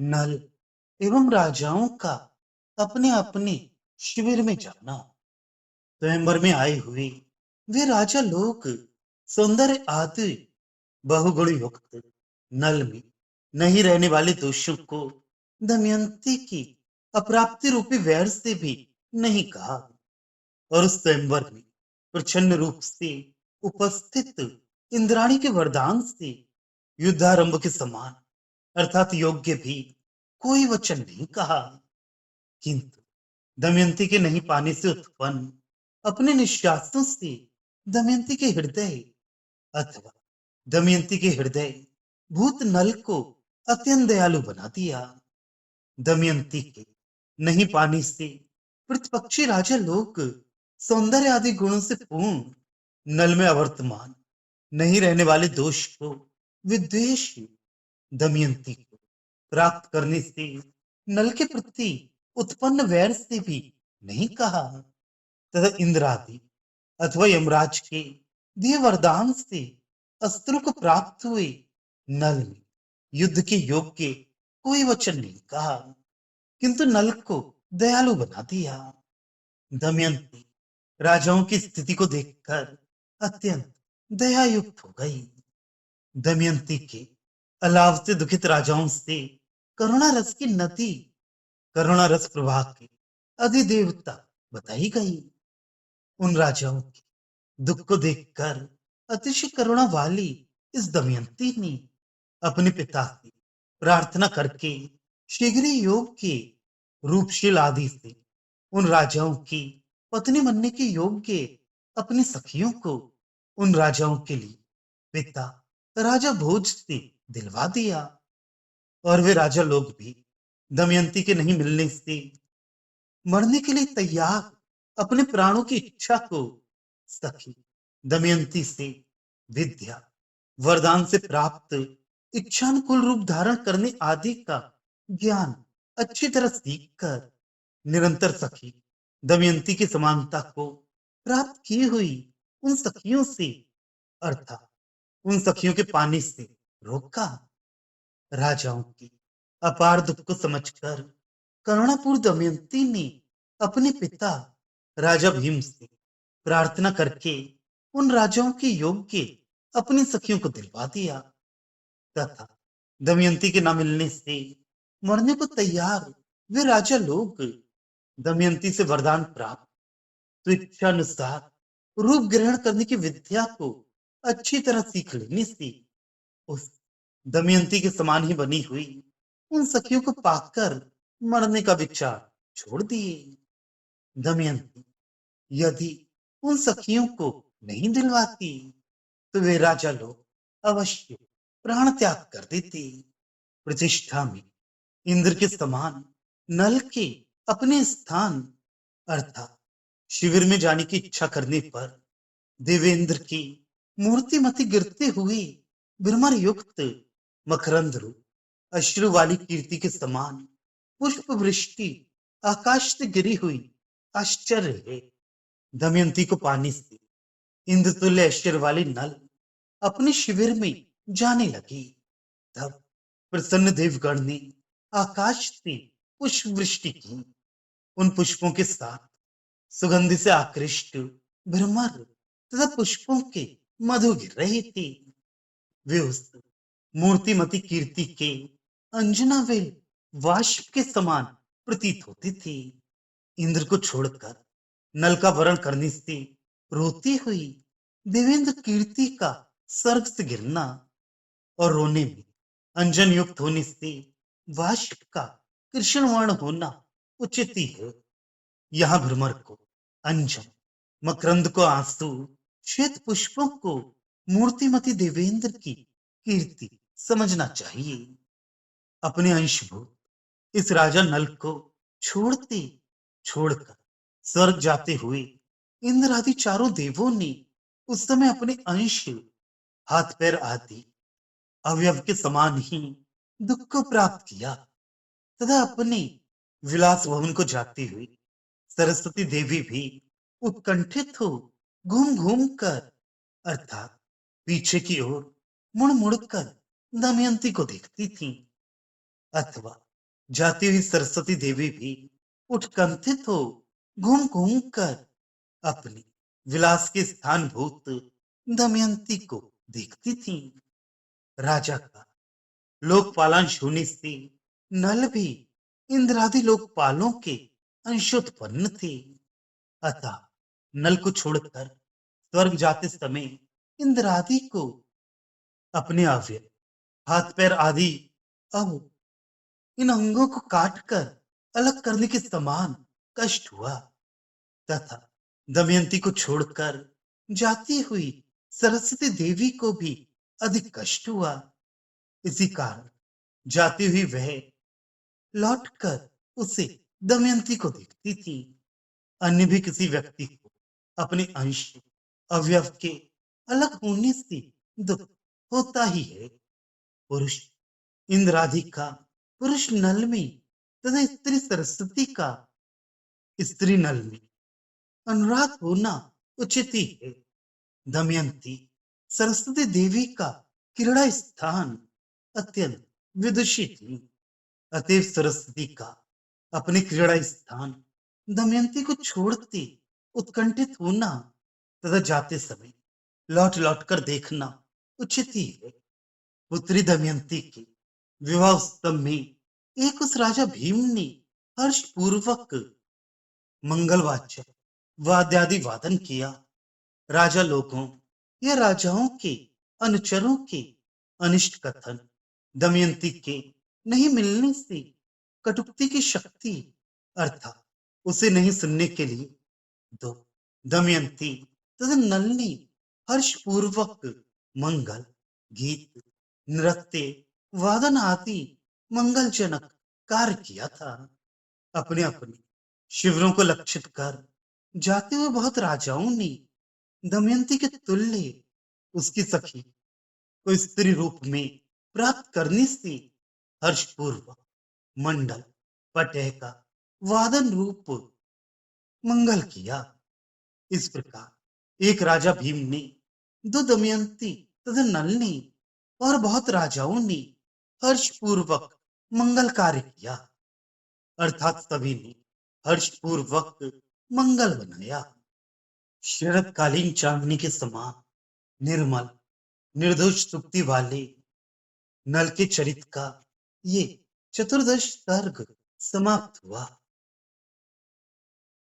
नल एवं राजाओं का अपने अपने शिविर में जाना। स्वयंवर में आए हुए वे राजा लोग सौंदर्य आदि बहुगुण युक्त नल में नहीं रहने वाले दोषों को दमयंती की अप्राप्ति रूपी वैर से भी नहीं कहा। और उस स्वयंवर में प्रचंड रूप से उपस्थित इंद्राणी के वरदान से युद्धारंभ के समान अर्थात योग्य भी कोई वचन नहीं कहा। किंतु दमयंती के नहीं पाने से उत्पन्न अपने निश्वासों से दमयंती के हृदय अथवा दमयंती के हृदय भूत नल को अत्यंत दयालु बना दिया। दमयंती के नहीं पाने से प्रतिपक्षी राजा लोग सौंदर्य आदि गुणों से पूर्ण नल में अवर्तमान नहीं रहने वाले दोष को विद्वेष दमयंती को प्राप्त करने से नल के प्रति उत्पन्न वैर से भी नहीं कहा तथा इंद्र आदि अथवा यमराज के दिए वरदान से अस्त्रों को प्राप्त हुए नल में युद्ध के योग्य कोई वचन नहीं कहा, किंतु नल को दयालु बना दिया। दमयंती राजाओं की स्थिति को देखकर अत्यंत दयायुक्त हो गई। दमयंती के अलाव से दुखित राजाओं से करुणा रस की नदी करुणा रस प्रवाह की अधिदेवता बताई गई। उन राजाओं के दुख को देखकर अतिशय करुणा वाली इस दमयंती ने अपने पिता से प्रार्थना करके शीघ्र ही योग के रूपशील आदि से उन राजाओं की पत्नी बनने के योग्य अपनी सखियों को उन राजाओं के लिए पिता राजा भोज से दिलवा दिया। और वे राजा लोग भी दमयंती के नहीं मिलने से मरने के लिए तैयार अपने प्राणों की इच्छा को सखी दमयंती से विद्या वरदान से प्राप्त इच्छानुकूल रूप धारण करने आदि का ज्ञान अच्छी तरह सीखकर निरंतर सखी दमयंती की समानता को प्राप्त की हुई उन सखियों से अर्थात उन सखियों के पानी से रोका। राजाओं की अपार दुख को समझकर करुणापूर्ण दमयंती ने अपने पिता राजा भीम से प्रार्थना करके उन राजाओं के योग्य अपनी सखियों को दिलवा दिया तथा दमयंती के न मिलने से मरने को तैयार वे राजा लोग दमयंती से वरदान प्राप्त तो इच्छानुसार रूप ग्रहण करने की विद्या को अच्छी तरह सीख लेने से उस दमयंती के समान ही बनी हुई उन सखियों को पाकर मरने का विचार छोड़ दिए। दमयंती यदि उन सखियों को नहीं दिलवाती तो वे राजा लोग अवश्य प्राण त्याग कर देते। प्रतिष्ठा में इंद्र के समान नल के अपने स्थान अर्थात शिविर में जाने की इच्छा करने पर देवेंद्र की मूर्तिमती गिरते हुए भ्रमर युक्त मकरंद रूप अश्रु वाली कीर्ति के समान पुष्प वृष्टि आकाश से गिरी हुई आश्चर्य है। दमयंती को पाने से इंद्र तुल्य ऐश्वर्य वाली नल अपने शिविर में जाने लगी। तब प्रसन्न देवगण ने आकाश से पुष्प वृष्टि की। उन पुष्पों के साथ सुगंधि से आकृष्ट भ्रमर तथा पुष्पों के मधु गिर रहे थे। वे उस मूर्तिमती कीर्ति के अंजना वेल वाष्प के समान प्रतीत होते थे। इंद्र को छोड़कर नल का वरण करने से रोती हुई देवेंद्र कीर्ति का स्वर्ग से गिरना और रोने में अंजन युक्त होने से वाष्प का कृष्ण वर्ण होना उचित ही है। यहाँ भ्रमर को अंजन मकरंद को आंसू श्वेत पुष्पों को मूर्तिमती देवेंद्र की कीर्ति समझना चाहिए। अपने अंशभूत इस राजा नल को छोड़ते छोड़कर स्वर्ग जाते हुए इंद्र आदि चारों देवों ने उस समय अपने अंश हाथ पैर आदि अवयव के समान ही दुख को प्राप्त किया तथा अपने विलास भवन को जाती हुई सरस्वती देवी भी उत्कंठित हो घूम घूम कर अर्थात पीछे की ओर मुड़ मुड़ कर दमयंती को देखती थी अथवा जाती हुई सरस्वती देवी भी उत्कंठित हो घूम घूम कर अपनी विलास के स्थानभूत दमयंती को देखती थी। राजा का लोकपालन शून्य से नल भी इंद्रादि लोकपालों के अंशोत्पन्न थे। अतः नल को छोड़कर स्वर्ग जाते समय इंद्रादि को अपने अवयव हाथ पैर आदि अब इन अंगों को काटकर अलग करने के समान कष्ट हुआ तथा दमयंती को छोड़कर जाती हुई सरस्वती देवी को भी अधिक कष्ट हुआ। इसी कारण जाती हुई वह लौटकर उसे दमयंती को देखती थी। अन्य भी किसी व्यक्ति को अपने अंश अवयव के अलग होने से दुख होता ही है। पुरुष इंद्राधिका पुरुष नल में तथा स्त्री सरस्वती का स्त्री नल में अनुराग होना उचित ही है। दमयंती सरस्वती देवी का क्रीड़ा स्थान अत्यंत विदुषी थी। अतएव सरस्वती का अपने क्रीड़ा स्थान दमयंती को छोड़ते उत्कंठित होना तथा जाते समय लौट लौट कर देखना उचित ही है। पुत्री दमयंती के विवाह उत्सव में एक उस राजा भीम ने हर्ष पूर्वक मंगलवाच्य वाद्यादि वादन किया। राजा लोगों या राजाओं के अनुचरों के अनिष्ट कथन दमयंती के नहीं मिलने से कटुक्ति की शक्ति अर्थात उसे नहीं सुनने के लिए दो दमयंती तथा नल ने हर्ष पूर्वक मंगल गीत नृत्य वादन आदि मंगलजनक कार्य किया था। अपने अपने शिविरों को लक्षित कर जाते हुए बहुत राजाओं ने दमयंती के तुल्य उसकी सखी को स्त्री रूप में प्राप्त करने से हर्षपूर्वक मंडल पटह का वादन रूप मंगल किया। इस प्रकार एक राजा भीम ने दो दमयंती तथा नल ने और बहुत राजाओं ने हर्षपूर्वक मंगल कार्य किया अर्थात सभी ने हर्षपूर्वक मंगल बनाया। शरतकालीन चांदनी के समान निर्मल निर्दोष सुक्ति वाले नल के चरित्र का ये चतुर्दश सर्ग समाप्त हुआ।